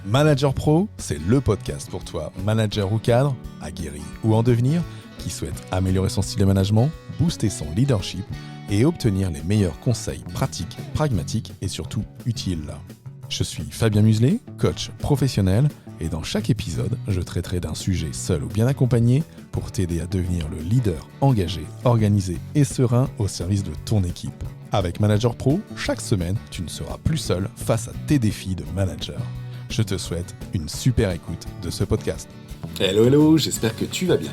Manager Pro, c'est le podcast pour toi, manager ou cadre, aguerri ou en devenir, qui souhaite améliorer son style de management, booster son leadership et obtenir les meilleurs conseils pratiques, pragmatiques et surtout utiles. Je suis Fabien Muselet, coach professionnel, et dans chaque épisode, je traiterai d'un sujet seul ou bien accompagné pour t'aider à devenir le leader engagé, organisé et serein au service de ton équipe. Avec Manager Pro, chaque semaine, tu ne seras plus seul face à tes défis de manager. Je te souhaite une super écoute de ce podcast. Hello, j'espère que tu vas bien.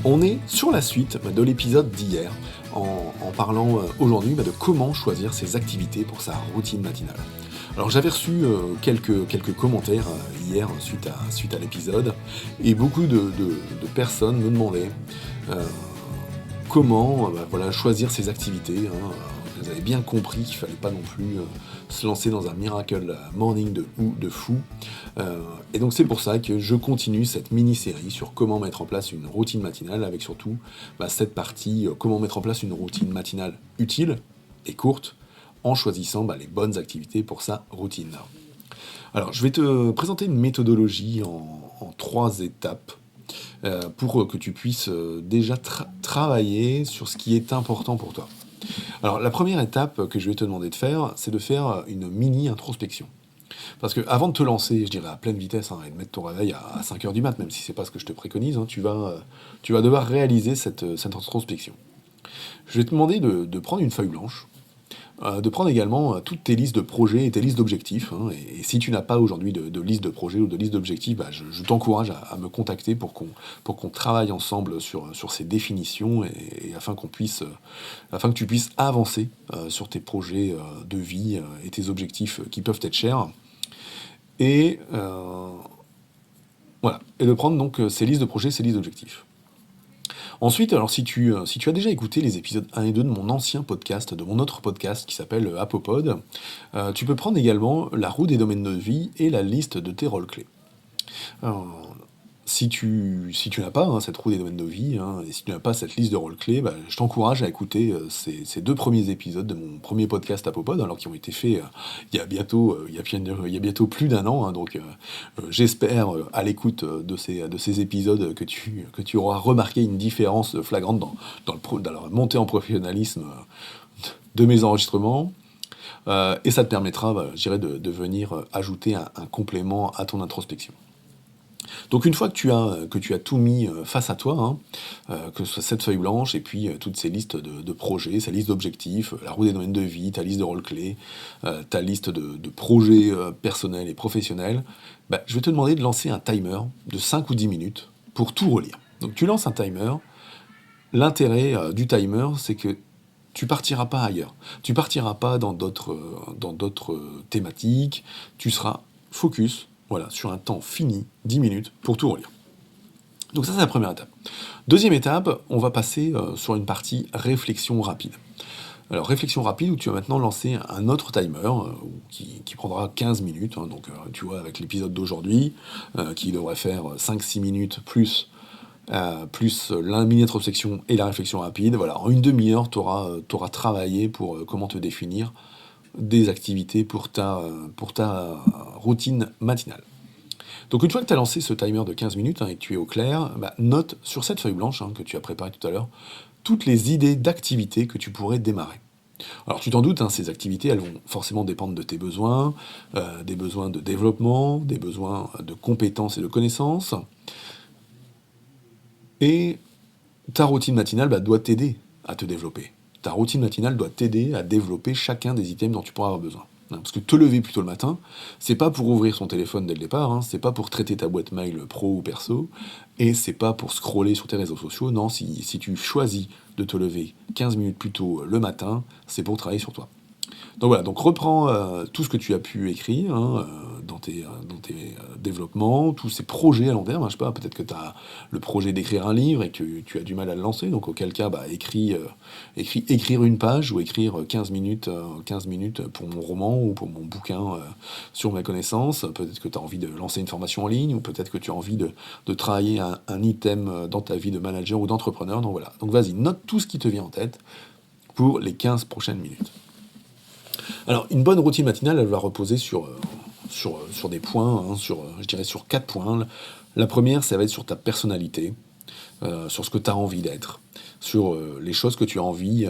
On est sur la suite de l'épisode d'hier en parlant aujourd'hui de comment choisir ses activités pour sa routine matinale. Alors j'avais reçu quelques commentaires hier suite à l'épisode et beaucoup de personnes me demandaient comment choisir ses activités. Vous avez bien compris qu'il ne fallait pas non plus se lancer dans un miracle morning de fou. Et donc c'est pour ça que je continue cette mini-série sur comment mettre en place une routine matinale, avec surtout cette partie comment mettre en place une routine matinale utile et courte, en choisissant les bonnes activités pour sa routine. Alors, je vais te présenter une méthodologie en 3 étapes pour que tu puisses déjà travailler sur ce qui est important pour toi. Alors, la première étape que je vais te demander de faire, c'est de faire une mini-introspection. Parce que avant de te lancer, je dirais à pleine vitesse, et de mettre ton réveil à 5h du mat, même si c'est pas ce que je te préconise, tu vas devoir réaliser cette introspection. Je vais te demander de prendre une feuille blanche, de prendre également toutes tes listes de projets et tes listes d'objectifs. Et si tu n'as pas aujourd'hui de liste de projets ou de liste d'objectifs, je t'encourage à me contacter pour qu'on travaille ensemble sur ces définitions et afin que tu puisses avancer sur tes projets de vie et tes objectifs qui peuvent être chers. Et de prendre donc ces listes de projets, ces listes d'objectifs. Ensuite, alors si tu as déjà écouté les épisodes 1 et 2 de mon ancien podcast, de mon autre podcast qui s'appelle Apopod, tu peux prendre également la roue des domaines de vie et la liste de tes rôles clés. Alors, si tu n'as pas cette roue des domaines de vie, et si tu n'as pas cette liste de rôles clés, je t'encourage à écouter ces 2 premiers épisodes de mon premier podcast Apopod, alors qui ont été faits il y a bientôt plus d'1 an, donc j'espère à l'écoute de ces épisodes que tu auras remarqué une différence flagrante dans la montée en professionnalisme de mes enregistrements. Et ça te permettra, de venir ajouter un complément à ton introspection. Donc une fois que tu as tout mis face à toi, que ce soit cette feuille blanche et puis toutes ces listes de projets, ces listes d'objectifs, la roue des domaines de vie, ta liste de rôles clés, ta liste de projets personnels et professionnels, je vais te demander de lancer un timer de 5 ou 10 minutes pour tout relire. Donc tu lances un timer. L'intérêt du timer, c'est que tu partiras pas ailleurs. Tu partiras pas dans d'autres thématiques. Tu seras focus sur un temps fini, 10 minutes, pour tout relire. Donc ça, c'est la première étape. Deuxième étape, on va passer sur une partie réflexion rapide. Alors, réflexion rapide, où tu vas maintenant lancer un autre timer qui prendra 15 minutes. Donc, tu vois, avec l'épisode d'aujourd'hui, qui devrait faire 5-6 minutes plus la mini-introspection et la réflexion rapide. Voilà, en une demi-heure, tu auras travaillé pour comment te définir des activités pour ta routine matinale. Donc une fois que tu as lancé ce timer de 15 minutes et que tu es au clair, note sur cette feuille blanche que tu as préparée tout à l'heure toutes les idées d'activités que tu pourrais démarrer. Alors tu t'en doutes, ces activités, elles vont forcément dépendre de tes besoins, des besoins de développement, des besoins de compétences et de connaissances. Et ta routine matinale doit t'aider à te développer. Ta routine matinale doit t'aider à développer chacun des items dont tu pourras avoir besoin. Parce que te lever plus tôt le matin, c'est pas pour ouvrir son téléphone dès le départ, c'est pas pour traiter ta boîte mail pro ou perso, et c'est pas pour scroller sur tes réseaux sociaux. Non, si tu choisis de te lever 15 minutes plus tôt le matin, c'est pour travailler sur toi. Donc voilà, reprends tout ce que tu as pu écrire dans tes développements, tous ces projets à long terme. Je sais pas, peut-être que tu as le projet d'écrire un livre et que tu as du mal à le lancer, donc auquel cas, écrire une page ou écrire 15 minutes pour mon roman ou pour mon bouquin sur mes connaissances. Peut-être que tu as envie de lancer une formation en ligne, ou peut-être que tu as envie de travailler un item dans ta vie de manager ou d'entrepreneur. Donc voilà, donc vas-y, note tout ce qui te vient en tête pour les 15 prochaines minutes. Alors, une bonne routine matinale, elle va reposer sur sur des points, je dirais sur 4 points. La première, ça va être sur ta personnalité, sur ce que tu as envie d'être, sur les choses que tu as envie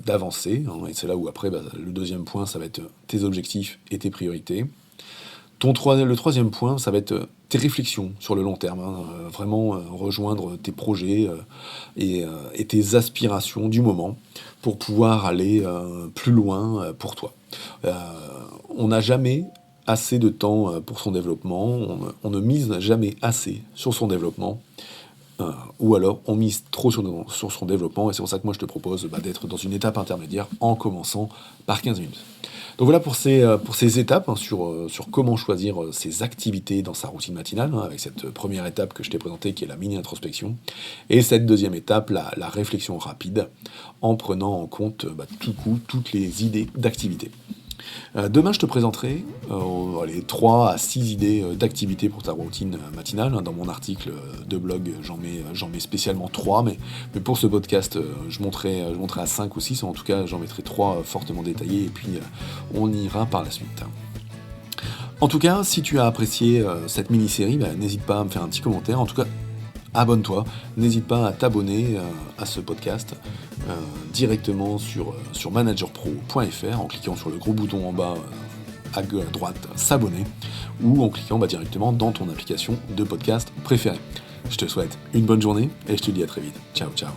d'avancer, et c'est là où après, le deuxième point, ça va être tes objectifs et tes priorités. Le troisième point, ça va être tes réflexions sur le long terme, vraiment rejoindre tes projets et tes aspirations du moment pour pouvoir aller plus loin pour toi. On n'a jamais assez de temps pour son développement, on ne mise jamais assez sur son développement, ou alors on mise trop sur son développement, et c'est pour ça que moi je te propose d'être dans une étape intermédiaire en commençant par 15 minutes. Donc voilà pour ces étapes sur comment choisir ses activités dans sa routine matinale, avec cette première étape que je t'ai présentée qui est la mini-introspection, et cette deuxième étape, la réflexion rapide, en prenant en compte toutes les idées d'activités. Demain, je te présenterai 3 à 6 idées d'activités pour ta routine matinale. Dans mon article de blog, j'en mets spécialement 3, mais pour ce podcast, je monterai à 5 ou 6. En tout cas, j'en mettrai 3 fortement détaillés, et puis on ira par la suite. En tout cas, si tu as apprécié cette mini-série, n'hésite pas à me faire un petit commentaire. En tout cas, abonne-toi, n'hésite pas à t'abonner à ce podcast directement sur managerpro.fr en cliquant sur le gros bouton en bas à droite s'abonner, ou en cliquant directement dans ton application de podcast préférée. Je te souhaite une bonne journée et je te dis à très vite. Ciao, ciao.